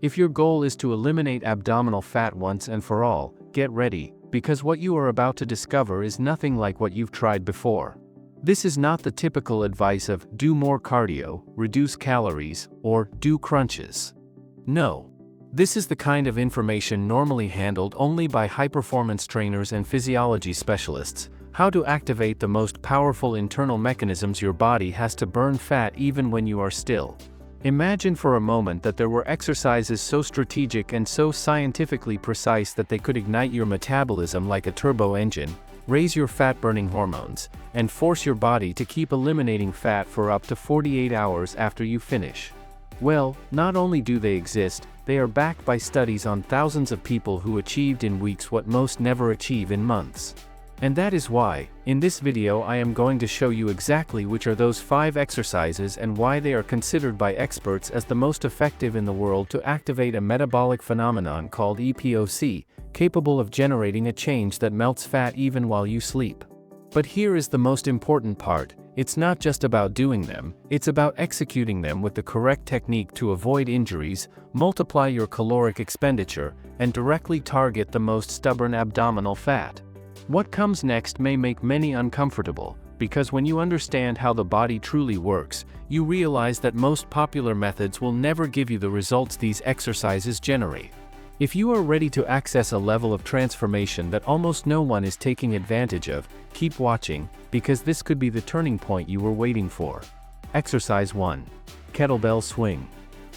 If your goal is to eliminate abdominal fat once and for all, get ready, because what you are about to discover is nothing like what you've tried before. This is not the typical advice of do more cardio, reduce calories, or do crunches. No. This is the kind of information normally handled only by high-performance trainers and physiology specialists: how to activate the most powerful internal mechanisms your body has to burn fat even when you are still. Imagine for a moment that there were exercises so strategic and so scientifically precise that they could ignite your metabolism like a turbo engine, raise your fat-burning hormones, and force your body to keep eliminating fat for up to 48 hours after you finish. Well, not only do they exist, they are backed by studies on thousands of people who achieved in weeks what most never achieve in months. And that is why, in this video I am going to show you exactly which are those 5 exercises and why they are considered by experts as the most effective in the world to activate a metabolic phenomenon called EPOC, capable of generating a change that melts fat even while you sleep. But here is the most important part: it's not just about doing them, it's about executing them with the correct technique to avoid injuries, multiply your caloric expenditure, and directly target the most stubborn abdominal fat. What comes next may make many uncomfortable, because when you understand how the body truly works, you realize that most popular methods will never give you the results these exercises generate. If you are ready to access a level of transformation that almost no one is taking advantage of, keep watching, because this could be the turning point you were waiting for. Exercise 1. Kettlebell swing.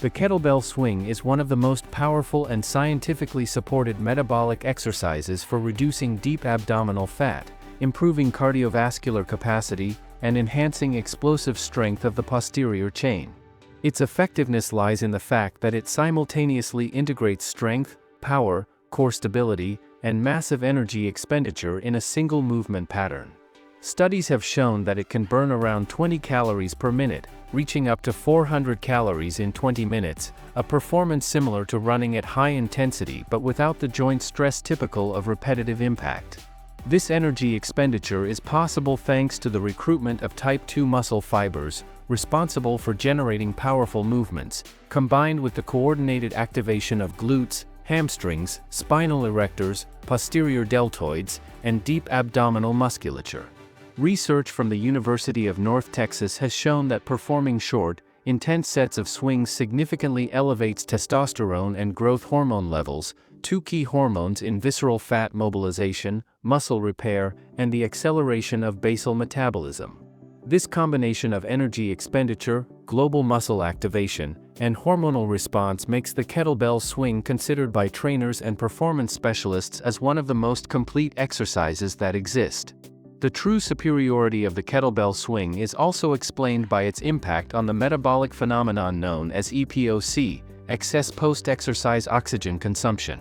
The kettlebell swing is one of the most powerful and scientifically supported metabolic exercises for reducing deep abdominal fat, improving cardiovascular capacity, and enhancing explosive strength of the posterior chain. Its effectiveness lies in the fact that it simultaneously integrates strength, power, core stability, and massive energy expenditure in a single movement pattern. Studies have shown that it can burn around 20 calories per minute, reaching up to 400 calories in 20 minutes, a performance similar to running at high intensity but without the joint stress typical of repetitive impact. This energy expenditure is possible thanks to the recruitment of type 2 muscle fibers, responsible for generating powerful movements, combined with the coordinated activation of glutes, hamstrings, spinal erectors, posterior deltoids, and deep abdominal musculature. Research from the University of North Texas has shown that performing short, intense sets of swings significantly elevates testosterone and growth hormone levels, 2 key hormones in visceral fat mobilization, muscle repair, and the acceleration of basal metabolism. This combination of energy expenditure, global muscle activation, and hormonal response makes the kettlebell swing considered by trainers and performance specialists as one of the most complete exercises that exist. The true superiority of the kettlebell swing is also explained by its impact on the metabolic phenomenon known as EPOC, excess post-exercise oxygen consumption.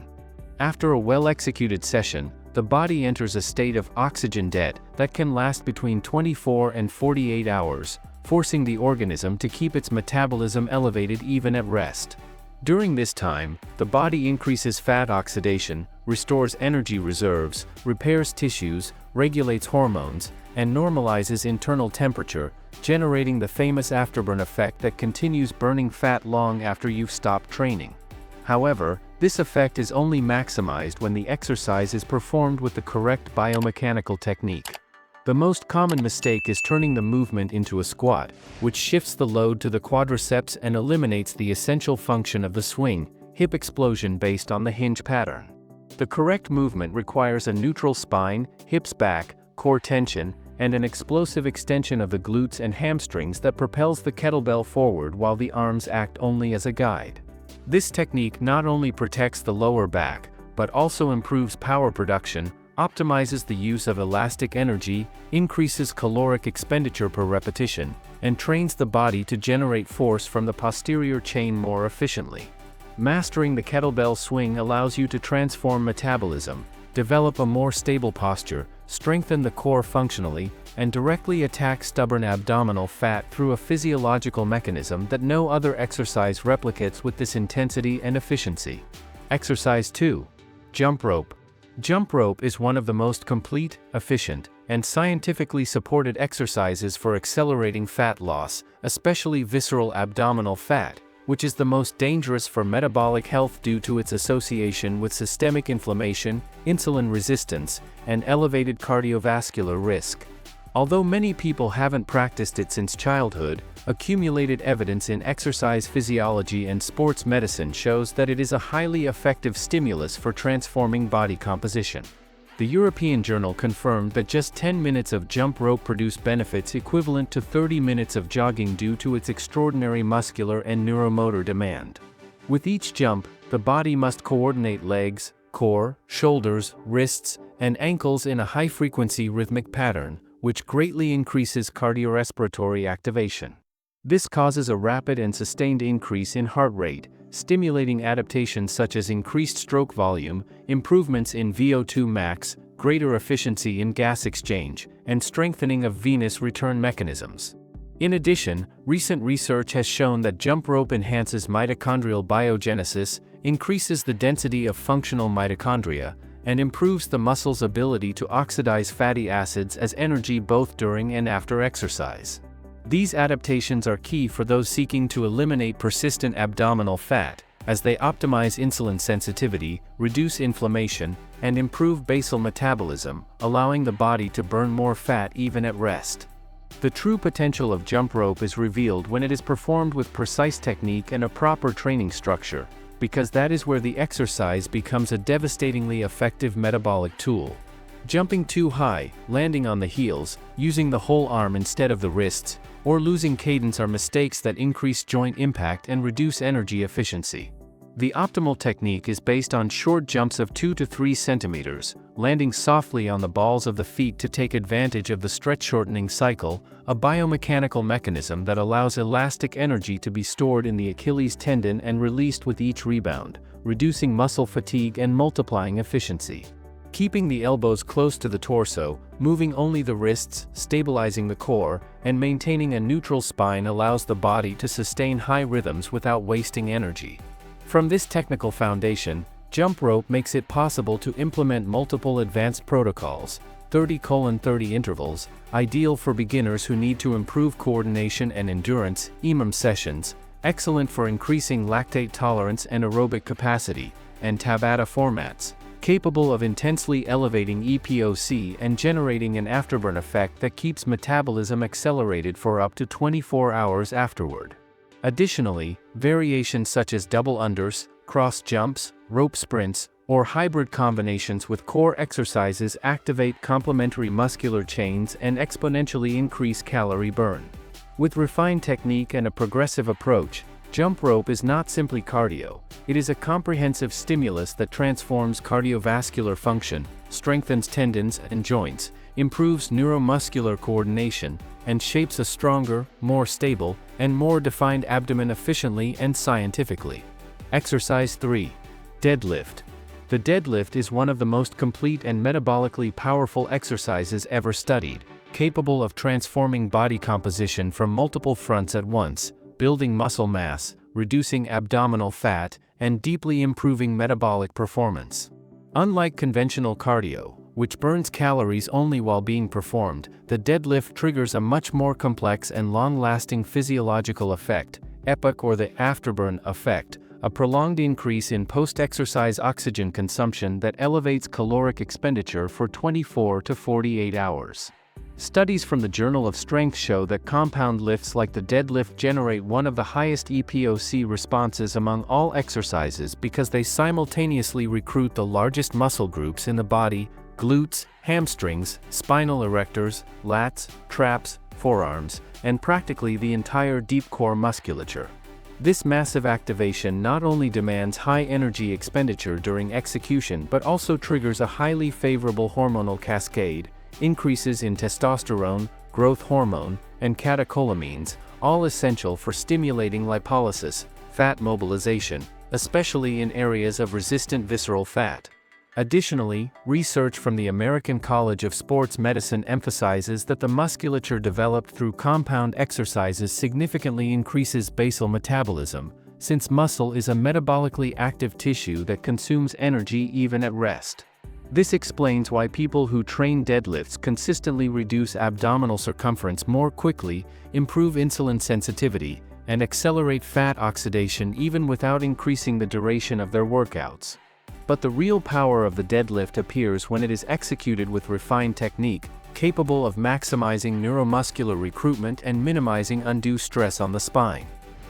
After a well-executed session, the body enters a state of oxygen debt that can last between 24 and 48 hours, forcing the organism to keep its metabolism elevated even at rest. During this time, the body increases fat oxidation, restores energy reserves, repairs tissues, regulates hormones, and normalizes internal temperature, generating the famous afterburn effect that continues burning fat long after you've stopped training. However, this effect is only maximized when the exercise is performed with the correct biomechanical technique. The most common mistake is turning the movement into a squat, which shifts the load to the quadriceps and eliminates the essential function of the swing, hip explosion based on the hinge pattern. The correct movement requires a neutral spine, hips back, core tension, and an explosive extension of the glutes and hamstrings that propels the kettlebell forward while the arms act only as a guide. This technique not only protects the lower back, but also improves power production, optimizes the use of elastic energy, increases caloric expenditure per repetition, and trains the body to generate force from the posterior chain more efficiently. Mastering the kettlebell swing allows you to transform metabolism, develop a more stable posture, strengthen the core functionally, and directly attack stubborn abdominal fat through a physiological mechanism that no other exercise replicates with this intensity and efficiency. Exercise 2. Jump rope. Jump rope is one of the most complete, efficient, and scientifically supported exercises for accelerating fat loss, especially visceral abdominal fat, which is the most dangerous for metabolic health due to its association with systemic inflammation, insulin resistance, and elevated cardiovascular risk. Although many people haven't practiced it since childhood, accumulated evidence in exercise physiology and sports medicine shows that it is a highly effective stimulus for transforming body composition. The European Journal confirmed that just 10 minutes of jump rope produced benefits equivalent to 30 minutes of jogging due to its extraordinary muscular and neuromotor demand. With each jump, the body must coordinate legs, core, shoulders, wrists, and ankles in a high-frequency rhythmic pattern, which greatly increases cardiorespiratory activation. This causes a rapid and sustained increase in heart rate, stimulating adaptations such as increased stroke volume, improvements in VO2 max, greater efficiency in gas exchange, and strengthening of venous return mechanisms. In addition, recent research has shown that jump rope enhances mitochondrial biogenesis, increases the density of functional mitochondria, and improves the muscle's ability to oxidize fatty acids as energy both during and after exercise. These adaptations are key for those seeking to eliminate persistent abdominal fat, as they optimize insulin sensitivity, reduce inflammation, and improve basal metabolism, allowing the body to burn more fat even at rest. The true potential of jump rope is revealed when it is performed with precise technique and a proper training structure, because that is where the exercise becomes a devastatingly effective metabolic tool. Jumping too high, landing on the heels, using the whole arm instead of the wrists, or losing cadence are mistakes that increase joint impact and reduce energy efficiency. The optimal technique is based on short jumps of 2 to 3 centimeters, landing softly on the balls of the feet to take advantage of the stretch-shortening cycle, a biomechanical mechanism that allows elastic energy to be stored in the Achilles tendon and released with each rebound, reducing muscle fatigue and multiplying efficiency. Keeping the elbows close to the torso, moving only the wrists, stabilizing the core, and maintaining a neutral spine allows the body to sustain high rhythms without wasting energy. From this technical foundation, jump rope makes it possible to implement multiple advanced protocols, 30:30 intervals, ideal for beginners who need to improve coordination and endurance, EMOM sessions, excellent for increasing lactate tolerance and aerobic capacity, and Tabata formats, capable of intensely elevating EPOC and generating an afterburn effect that keeps metabolism accelerated for up to 24 hours afterward. Additionally, variations such as double unders, cross jumps, rope sprints, or hybrid combinations with core exercises activate complementary muscular chains and exponentially increase calorie burn. With refined technique and a progressive approach, jump rope is not simply cardio, it is a comprehensive stimulus that transforms cardiovascular function, strengthens tendons and joints, improves neuromuscular coordination, and shapes a stronger, more stable, and more defined abdomen efficiently and scientifically. Exercise 3. Deadlift. The deadlift is one of the most complete and metabolically powerful exercises ever studied, capable of transforming body composition from multiple fronts at once, building muscle mass, reducing abdominal fat, and deeply improving metabolic performance. Unlike conventional cardio, which burns calories only while being performed, the deadlift triggers a much more complex and long-lasting physiological effect, EPOC or the afterburn effect, a prolonged increase in post-exercise oxygen consumption that elevates caloric expenditure for 24 to 48 hours. Studies from the Journal of Strength show that compound lifts like the deadlift generate one of the highest EPOC responses among all exercises because they simultaneously recruit the largest muscle groups in the body: glutes, hamstrings, spinal erectors, lats, traps, forearms, and practically the entire deep core musculature. This massive activation not only demands high energy expenditure during execution but also triggers a highly favorable hormonal cascade, increases in testosterone, growth hormone, and catecholamines, all essential for stimulating lipolysis, fat mobilization, especially in areas of resistant visceral fat. Additionally, research from the American College of Sports Medicine emphasizes that the musculature developed through compound exercises significantly increases basal metabolism, since muscle is a metabolically active tissue that consumes energy even at rest. This explains why people who train deadlifts consistently reduce abdominal circumference more quickly, improve insulin sensitivity, and accelerate fat oxidation even without increasing the duration of their workouts. But the real power of the deadlift appears when it is executed with refined technique, capable of maximizing neuromuscular recruitment and minimizing undue stress on the spine.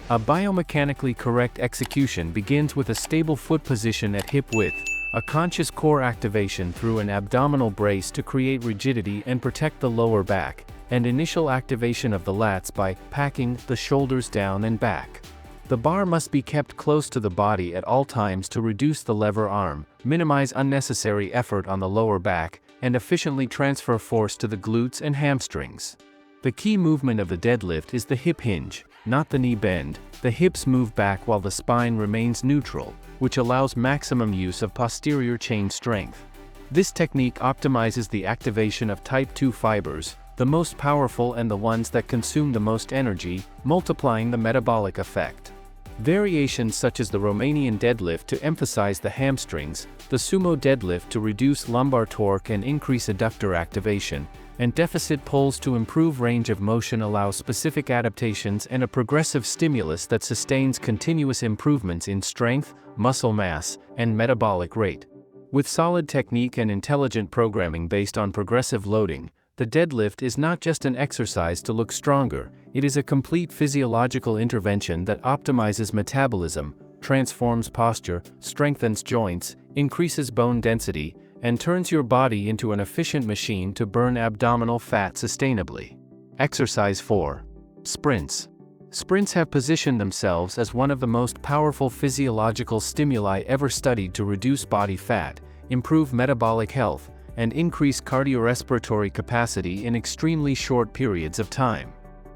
A biomechanically correct execution begins with a stable foot position at hip width, a conscious core activation through an abdominal brace to create rigidity and protect the lower back, and initial activation of the lats by packing the shoulders down and back. The bar must be kept close to the body at all times to reduce the lever arm, minimize unnecessary effort on the lower back, and efficiently transfer force to the glutes and hamstrings. The key movement of the deadlift is the hip hinge, not the knee bend. The hips move back while the spine remains neutral, which allows maximum use of posterior chain strength. This technique optimizes the activation of type 2 fibers, the most powerful and the ones that consume the most energy, multiplying the metabolic effect. Variations such as the Romanian deadlift to emphasize the hamstrings, the sumo deadlift to reduce lumbar torque and increase adductor activation, and deficit pulls to improve range of motion allow specific adaptations and a progressive stimulus that sustains continuous improvements in strength, muscle mass, and metabolic rate. With solid technique and intelligent programming based on progressive loading, the deadlift is not just an exercise to look stronger, it is a complete physiological intervention that optimizes metabolism, transforms posture, strengthens joints, increases bone density, and turns your body into an efficient machine to burn abdominal fat sustainably. Exercise 4. Sprints. Sprints have positioned themselves as one of the most powerful physiological stimuli ever studied to reduce body fat, improve metabolic health, and increase cardiorespiratory capacity in extremely short periods of time.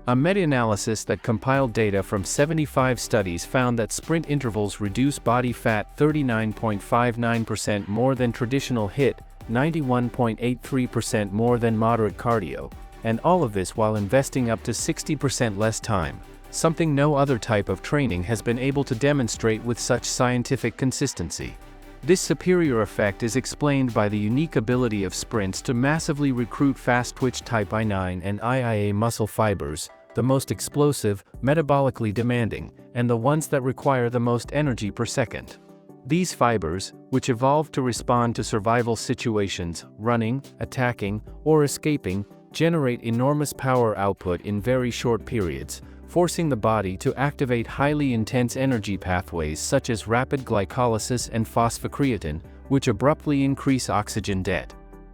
A meta-analysis that compiled data from 75 studies found that sprint intervals reduce body fat 39.59% more than traditional HIIT, 91.83% more than moderate cardio, and all of this while investing up to 60% less time, something no other type of training has been able to demonstrate with such scientific consistency. This superior effect is explained by the unique ability of sprints to massively recruit fast-twitch type I9 and IIA muscle fibers, the most explosive, metabolically demanding, and the ones that require the most energy per second. These fibers, which evolved to respond to survival situations, running, attacking, or escaping, generate enormous power output in very short periods, forcing the body to activate highly intense energy pathways such as rapid glycolysis and phosphocreatine, which abruptly increase oxygen debt.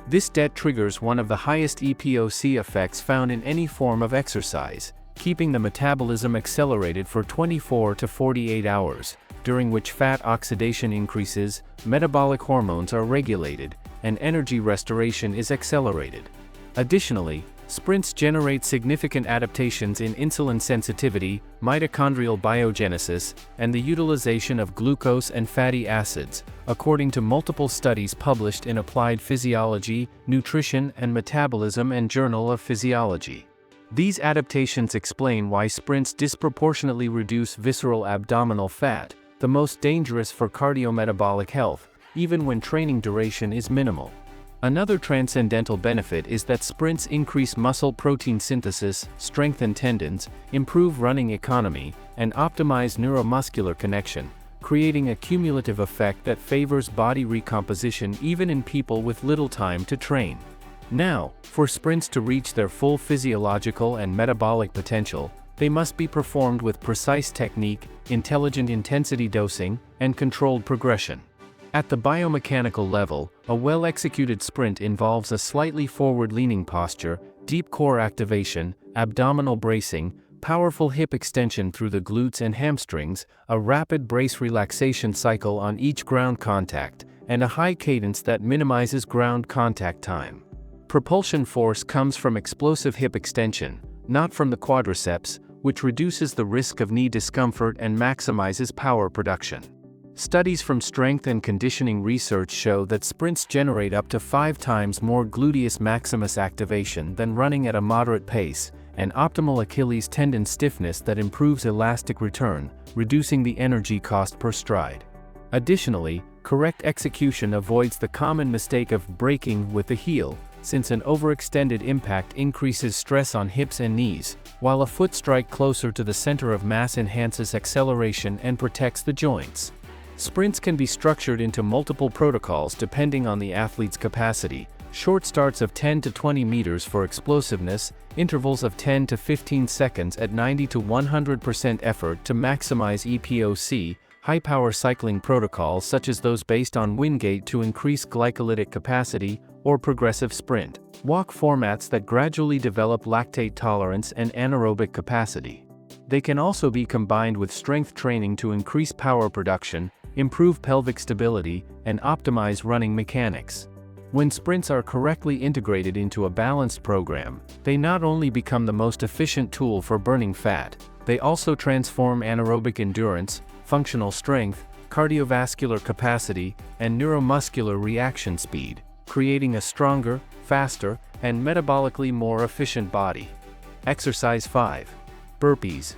This debt triggers one of the highest EPOC effects found in any form of exercise, keeping the metabolism accelerated for 24 to 48 hours, during which fat oxidation increases, metabolic hormones are regulated, and energy restoration is accelerated. Additionally, sprints generate significant adaptations in insulin sensitivity, mitochondrial biogenesis, and the utilization of glucose and fatty acids, according to multiple studies published in Applied Physiology, Nutrition and Metabolism and Journal of Physiology. These adaptations explain why sprints disproportionately reduce visceral abdominal fat, the most dangerous for cardiometabolic health, even when training duration is minimal. Another transcendental benefit is that sprints increase muscle protein synthesis, strengthen tendons, improve running economy, and optimize neuromuscular connection, creating a cumulative effect that favors body recomposition even in people with little time to train. Now, for sprints to reach their full physiological and metabolic potential, they must be performed with precise technique, intelligent intensity dosing, and controlled progression. At the biomechanical level, a well-executed sprint involves a slightly forward-leaning posture, deep core activation, abdominal bracing, powerful hip extension through the glutes and hamstrings, a rapid brace relaxation cycle on each ground contact, and a high cadence that minimizes ground contact time. Propulsion force comes from explosive hip extension, not from the quadriceps, which reduces the risk of knee discomfort and maximizes power production. Studies from strength and conditioning research show that sprints generate up to 5 times more gluteus maximus activation than running at a moderate pace, and optimal Achilles tendon stiffness that improves elastic return, reducing the energy cost per stride. Additionally, correct execution avoids the common mistake of braking with the heel, since an overextended impact increases stress on hips and knees, while a foot strike closer to the center of mass enhances acceleration and protects the joints. Sprints can be structured into multiple protocols depending on the athlete's capacity. Short starts of 10 to 20 meters for explosiveness, intervals of 10 to 15 seconds at 90 to 100% effort to maximize EPOC, high-power cycling protocols such as those based on Wingate to increase glycolytic capacity, or progressive sprint, walk formats that gradually develop lactate tolerance and anaerobic capacity. They can also be combined with strength training to increase power production, improve pelvic stability, and optimize running mechanics. When sprints are correctly integrated into a balanced program, they not only become the most efficient tool for burning fat, they also transform anaerobic endurance, functional strength, cardiovascular capacity, and neuromuscular reaction speed, creating a stronger, faster, and metabolically more efficient body. Exercise 5. Burpees.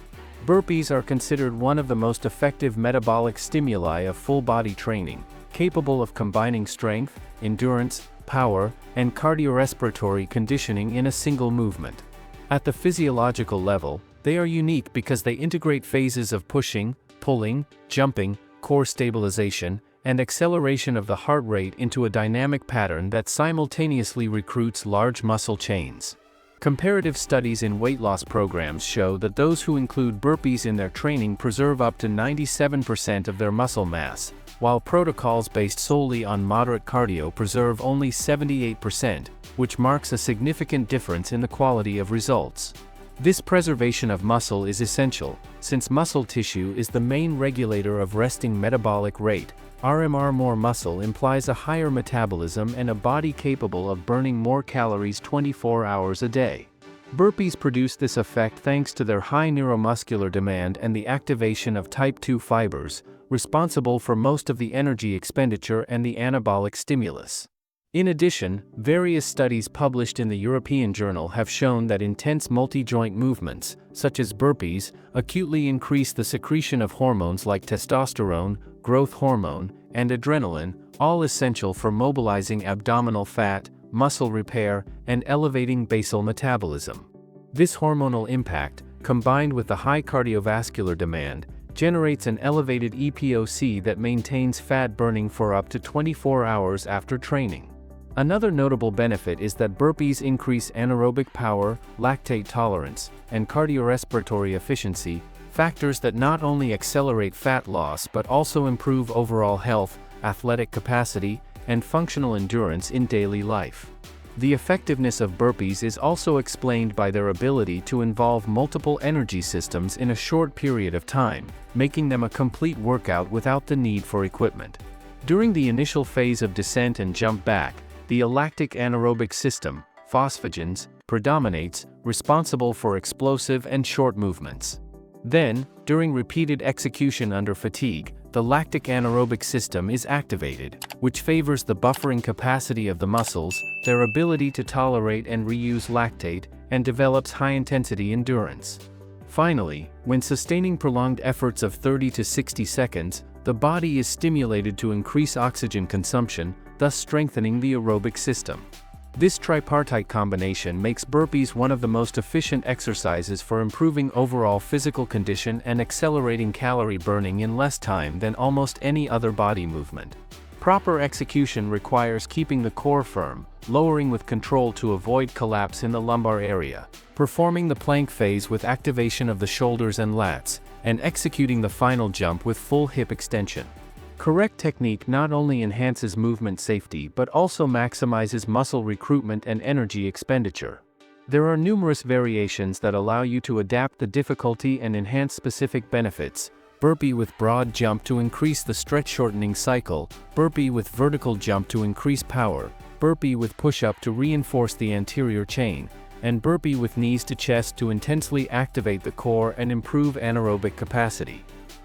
Burpees are considered one of the most effective metabolic stimuli of full-body training, capable of combining strength, endurance, power, and cardiorespiratory conditioning in a single movement. At the physiological level, they are unique because they integrate phases of pushing, pulling, jumping, core stabilization, and acceleration of the heart rate into a dynamic pattern that simultaneously recruits large muscle chains. Comparative studies in weight loss programs show that those who include burpees in their training preserve up to 97% of their muscle mass, while protocols based solely on moderate cardio preserve only 78%, which marks a significant difference in the quality of results. This preservation of muscle is essential, since muscle tissue is the main regulator of resting metabolic rate. RMR. More muscle implies a higher metabolism and a body capable of burning more calories 24 hours a day. Burpees produce this effect thanks to their high neuromuscular demand and the activation of type 2 fibers, responsible for most of the energy expenditure and the anabolic stimulus. In addition, various studies published in the European Journal have shown that intense multi-joint movements, such as burpees, acutely increase the secretion of hormones like testosterone, growth hormone, and adrenaline, all essential for mobilizing abdominal fat, muscle repair, and elevating basal metabolism. This hormonal impact, combined with the high cardiovascular demand, generates an elevated EPOC that maintains fat burning for up to 24 hours after training. Another notable benefit is that burpees increase anaerobic power, lactate tolerance, and cardiorespiratory efficiency, factors that not only accelerate fat loss but also improve overall health, athletic capacity, and functional endurance in daily life. The effectiveness of burpees is also explained by their ability to involve multiple energy systems in a short period of time, making them a complete workout without the need for equipment. During the initial phase of descent and jump back, the lactic anaerobic system, phosphagens, predominates, responsible for explosive and short movements. Then, during repeated execution under fatigue, the lactic anaerobic system is activated, which favors the buffering capacity of the muscles, their ability to tolerate and reuse lactate, and develops high-intensity endurance. Finally, when sustaining prolonged efforts of 30 to 60 seconds, the body is stimulated to increase oxygen consumption, thus strengthening the aerobic system. This tripartite combination makes burpees one of the most efficient exercises for improving overall physical condition and accelerating calorie burning in less time than almost any other body movement. Proper execution requires keeping the core firm, lowering with control to avoid collapse in the lumbar area, performing the plank phase with activation of the shoulders and lats, and executing the final jump with full hip extension. Correct technique not only enhances movement safety but also maximizes muscle recruitment and energy expenditure. There are numerous variations that allow you to adapt the difficulty and enhance specific benefits. Burpee with broad jump to increase the stretch shortening cycle, burpee with vertical jump to increase power, burpee with push-up to reinforce the anterior chain, and burpee with knees to chest to intensely activate the core and improve anaerobic capacity.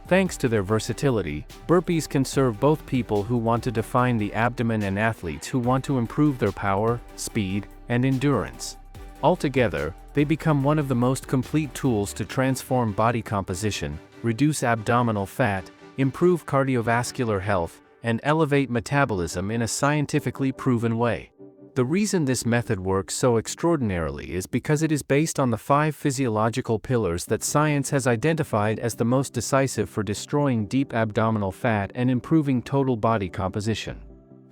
Thanks to their versatility, burpees can serve both people who want to define the abdomen and athletes who want to improve their power, speed, and endurance. Altogether, they become one of the most complete tools to transform body composition, reduce abdominal fat, improve cardiovascular health, and elevate metabolism in a scientifically proven way. The reason this method works so extraordinarily is because it is based on the 5 physiological pillars that science has identified as the most decisive for destroying deep abdominal fat and improving total body composition.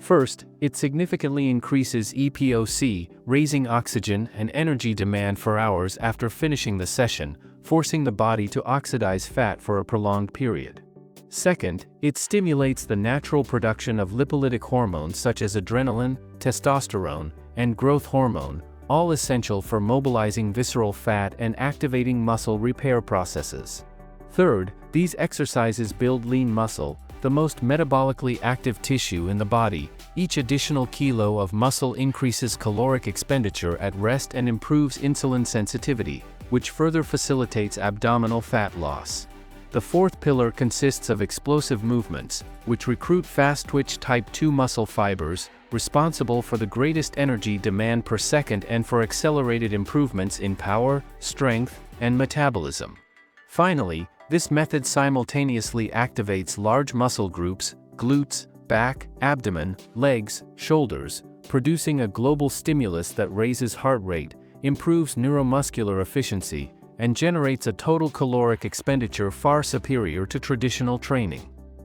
First, it significantly increases EPOC, raising oxygen and energy demand for hours after finishing the session, forcing the body to oxidize fat for a prolonged period. Second, it stimulates the natural production of lipolytic hormones such as adrenaline, testosterone, and growth hormone, all essential for mobilizing visceral fat and activating muscle repair processes. Third, these exercises build lean muscle, the most metabolically active tissue in the body. Each additional kilo of muscle increases caloric expenditure at rest and improves insulin sensitivity, which further facilitates abdominal fat loss. The fourth pillar consists of explosive movements, which recruit fast-twitch type 2 muscle fibers, responsible for the greatest energy demand per second and for accelerated improvements in power, strength, and metabolism. Finally, this method simultaneously activates large muscle groups, glutes, back, abdomen, legs, shoulders, producing a global stimulus that raises heart rate, improves neuromuscular efficiency, and generates a total caloric expenditure far superior to traditional training.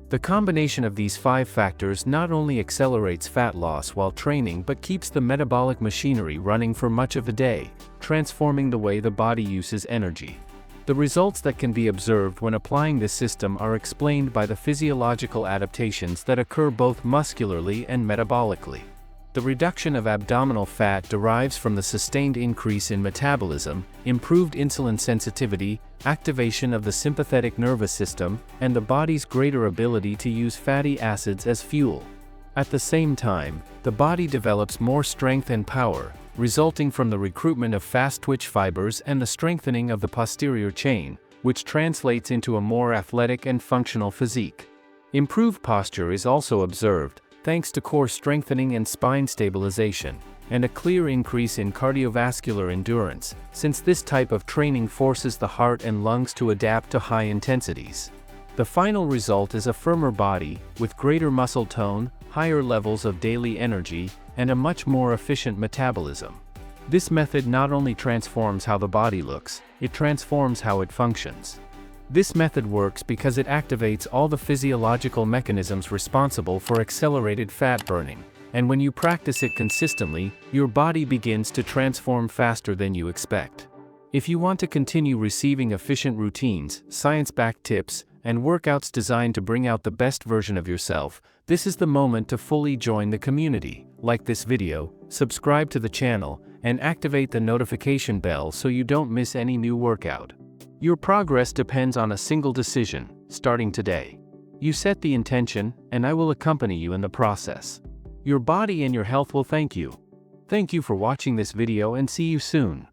The combination of these 5 factors not only accelerates fat loss while training but keeps the metabolic machinery running for much of the day, transforming the way the body uses energy. The results that can be observed when applying this system are explained by the physiological adaptations that occur both muscularly and metabolically. The reduction of abdominal fat derives from the sustained increase in metabolism, improved insulin sensitivity, activation of the sympathetic nervous system, and the body's greater ability to use fatty acids as fuel. At the same time, the body develops more strength and power, resulting from the recruitment of fast-twitch fibers and the strengthening of the posterior chain, which translates into a more athletic and functional physique. Improved posture is also observed, thanks to core strengthening and spine stabilization, and a clear increase in cardiovascular endurance, since this type of training forces the heart and lungs to adapt to high intensities. The final result is a firmer body, with greater muscle tone, higher levels of daily energy, and a much more efficient metabolism. This method not only transforms how the body looks, it transforms how it functions. This method works because it activates all the physiological mechanisms responsible for accelerated fat burning, and when you practice it consistently, your body begins to transform faster than you expect. If you want to continue receiving efficient routines, science-backed tips, and workouts designed to bring out the best version of yourself, this is the moment to fully join the community. Like this video, subscribe to the channel, and activate the notification bell so you don't miss any new workout. Your progress depends on a single decision, starting today. You set the intention, and I will accompany you in the process. Your body and your health will thank you. Thank you for watching this video and see you soon.